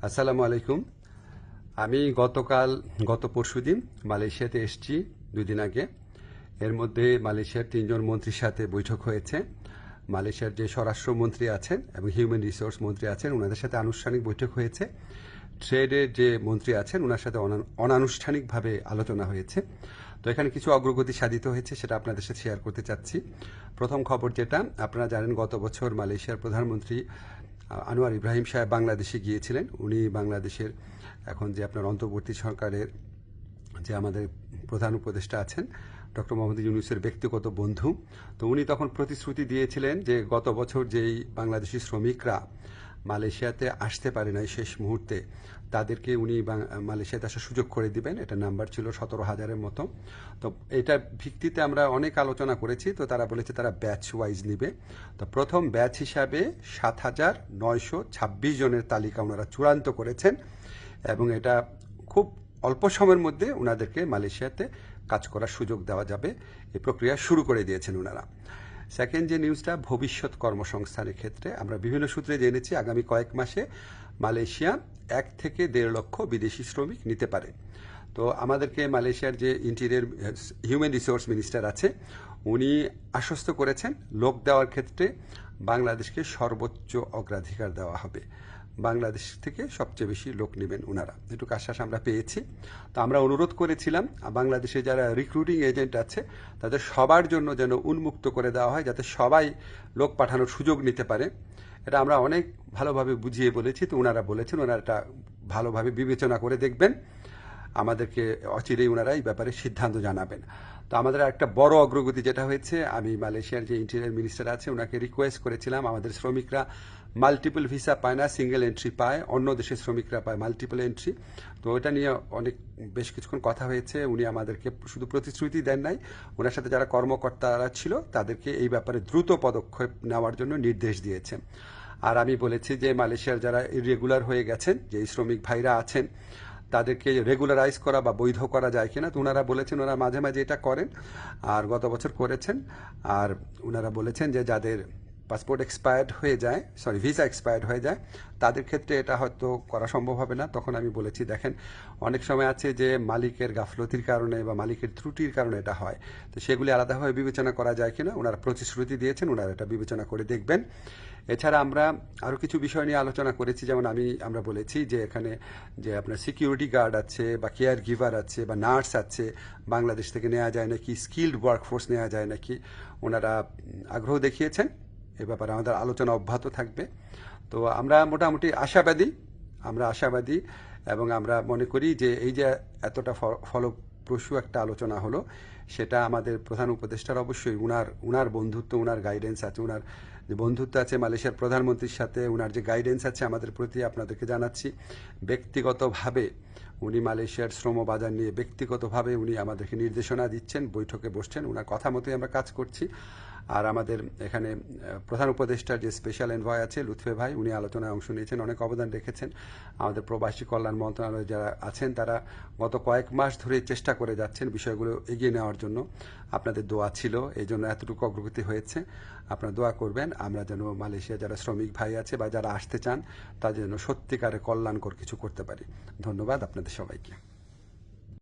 আসসালামু আলাইকুম। আমি গত পরশুদিন মালয়েশিয়াতে এসেছি 2 দিন আগে। এর মধ্যে মালয়েশিয়ার 3জন মন্ত্রীর সাথে বৈঠক হয়েছে। মালয়েশিয়ার যে স্বরাষ্ট্রমন্ত্রী আছেন এবং হিউম্যান রিসোর্স মন্ত্রী আছেন ওনাদের সাথে আনুষ্ঠানিক বৈঠক হয়েছে। ট্রেডের যে মন্ত্রী আছেন ওনার সাথে অনানুষ্ঠানিকভাবে আলোচনা হয়েছে। তো এখানে কিছু অগ্রগতি সাধিত হয়েছে, সেটা আপনাদের সাথে শেয়ার করতে চাচ্ছি। প্রথম খবর যেটা আপনারা জানেন, গত বছর মালয়েশিয়ার প্রধানমন্ত্রী আনোয়ার ইব্রাহিম সাহেব বাংলাদেশে গিয়েছিলেন। উনি বাংলাদেশের এখন যে আপনার অন্তর্বর্তী সরকারের যে আমাদের প্রধান উপদেষ্টা আছেন ডক্টর মোহাম্মদ ইউনূসের ব্যক্তিগত বন্ধু। তো উনি তখন প্রতিশ্রুতি দিয়েছিলেন যে গত বছর যেই বাংলাদেশি শ্রমিকরা মালয়েশিয়াতে আসতে পারে নাই শেষ মুহূর্তে, তাদেরকে উনি মালয়েশিয়াতে আসার সুযোগ করে দিবেন। এটা নাম্বার ছিল 17,000-এর মতো। তো এটার ভিত্তিতে আমরা অনেক আলোচনা করেছি। তো তারা বলেছে তারা ব্যাচ ওয়াইজ নিবে। তো প্রথম ব্যাচ হিসাবে 7,926 জনের তালিকা ওনারা চূড়ান্ত করেছেন এবং এটা খুব অল্প সময়ের মধ্যে ওনাদেরকে মালয়েশিয়াতে কাজ করার সুযোগ দেওয়া যাবে, এই প্রক্রিয়া শুরু করে দিয়েছেন ওনারা। সেকেন্ড যে নিউজটা, ভবিষ্যৎ কর্মসংস্থানের ক্ষেত্রে আমরা বিভিন্ন সূত্রে জেনেছি আগামী কয়েক মাসে মালয়েশিয়া 1 থেকে 1.5 লক্ষ বিদেশি শ্রমিক নিতে পারে। তো আমাদেরকে মালয়েশিয়ার যে ইন্টেরিয়র হিউম্যান রিসোর্স মিনিস্টার আছে উনি আশ্বস্ত করেছেন লোক দেওয়ার ক্ষেত্রে বাংলাদেশকে সর্বোচ্চ অগ্রাধিকার দেওয়া হবে। বাংলাদেশ থেকে সবচেয়ে বেশি লোক নেবেন ওনারা, এটুকু আশ্বাস আমরা পেয়েছি। তো আমরা অনুরোধ করেছিলাম বাংলাদেশে যারা রিক্রুটিং এজেন্ট আছে তাদের সবার জন্য যেন উন্মুক্ত করে দেওয়া হয়, যাতে সবাই লোক পাঠানোর সুযোগ নিতে পারে। এটা আমরা অনেক ভালোভাবে বুঝিয়ে বলেছি। তো ওনারা বলেছেন ওনারা এটা ভালোভাবে বিবেচনা করে দেখবেন, আমাদেরকে অচিরেই ওনারা এই ব্যাপারে সিদ্ধান্ত জানাবেন। তো আমাদের একটা বড় অগ্রগতি যেটা হয়েছে, আমি মালয়েশিয়ার যে ইন্টেরিয়র মিনিস্টার আছে ওনাকে রিকোয়েস্ট করেছিলাম, আমাদের শ্রমিকরা মাল্টিপল ভিসা পায় না, সিঙ্গেল এন্ট্রি পায়, অন্য দেশের শ্রমিকরা পায় মাল্টিপল এন্ট্রি। তো এটা নিয়ে বেশ কিছুক্ষণ কথা হয়েছে। উনি আমাদেরকে শুধু প্রতিশ্রুতি দেন নাই, ওনার সাথে যারা কর্মকর্তারা ছিল তাদেরকে এই ব্যাপারে দ্রুত পদক্ষেপ নেওয়ার জন্য নির্দেশ দিয়েছেন। আর আমি বলেছি যে মালয়েশিয়ার যারা ইরেগুলার হয়ে গেছেন, যে শ্রমিক ভাইরা আছেন, তাদেরকে রেগুলারাইজ করা বা বৈধ করা যায় কিনা। তো ওনারা বলেছেন ওনারা মাঝে মাঝে এটা করেন, আর গত বছর করেছেন। আর ওনারা বলেছেন যে যাদের পাসপোর্ট এক্সপায়ার্ড হয়ে যায়, ভিসা এক্সপায়ার্ড হয়ে যায়, তাদের ক্ষেত্রে এটা হয়তো করা সম্ভব হবে না। তখন আমি বলেছি দেখেন অনেক সময় আছে যে মালিকের গাফলতির কারণে বা মালিকের ত্রুটির কারণে এটা হয়, তো সেগুলি আলাদাভাবে বিবেচনা করা যায় কিনা ওনারা প্রতিশ্রুতি দিয়েছেন, ওনারা এটা বিবেচনা করে দেখবেন। এছাড়া আমরা আরও কিছু বিষয় নিয়ে আলোচনা করেছি, যেমন আমরা বলেছি যে এখানে যে আপনার সিকিউরিটি গার্ড আছে বা কেয়ার গিভার আছে বা নার্স আছে, বাংলাদেশ থেকে নেওয়া যায় নাকি, স্কিল্ড ওয়ার্কফোর্স নেওয়া যায় নাকি। ওনারা আগ্রহ দেখিয়েছেন, এ ব্যাপারে আমাদের আলোচনা অব্যাহত থাকবে। তো আমরা মোটামুটি আশাবাদী এবং আমরা মনে করি যে এই যে এতটা ফলপ্রসূ একটা আলোচনা হলো, সেটা আমাদের প্রধান উপদেষ্টার অবশ্যই উনার বন্ধুত্ব, উনার গাইডেন্স আছে, উনার যে বন্ধুত্ব আছে মালয়েশিয়ার প্রধানমন্ত্রীর সাথে, উনার যে গাইডেন্স আছে আমাদের প্রতি, আপনাদেরকে জানাচ্ছি। ব্যক্তিগতভাবে উনি মালয়েশিয়ার শ্রম বাজার নিয়ে ব্যক্তিগতভাবে উনি আমাদেরকে নির্দেশনা দিচ্ছেন, বৈঠকে বসছেন, ওনার কথা মতোই আমরা কাজ করছি। আর আমাদের এখানে প্রধান উপদেষ্টার যে স্পেশাল এনভয় আছে লুৎফে ভাই, উনি আলোচনায় অংশ নিয়েছেন, অনেক অবদান রেখেছেন। আমাদের প্রবাসী কল্যাণ মন্ত্রণালয়ে যারা আছেন তারা গত কয়েক মাস ধরে চেষ্টা করে যাচ্ছেন বিষয়গুলো এগিয়ে নেওয়ার জন্য। আপনাদের দোয়া ছিল, এই জন্য এতটুকু অগ্রগতি হয়েছে। আপনারা দোয়া করবেন আমরা যেন মালয়েশিয়া যারা শ্রমিক ভাই আছে বা যারা আসতে চান তাদের যেন সত্যিকারে কল্যাণকর কিছু করতে পারি। ধন্যবাদ আপনাদের সবাইকে।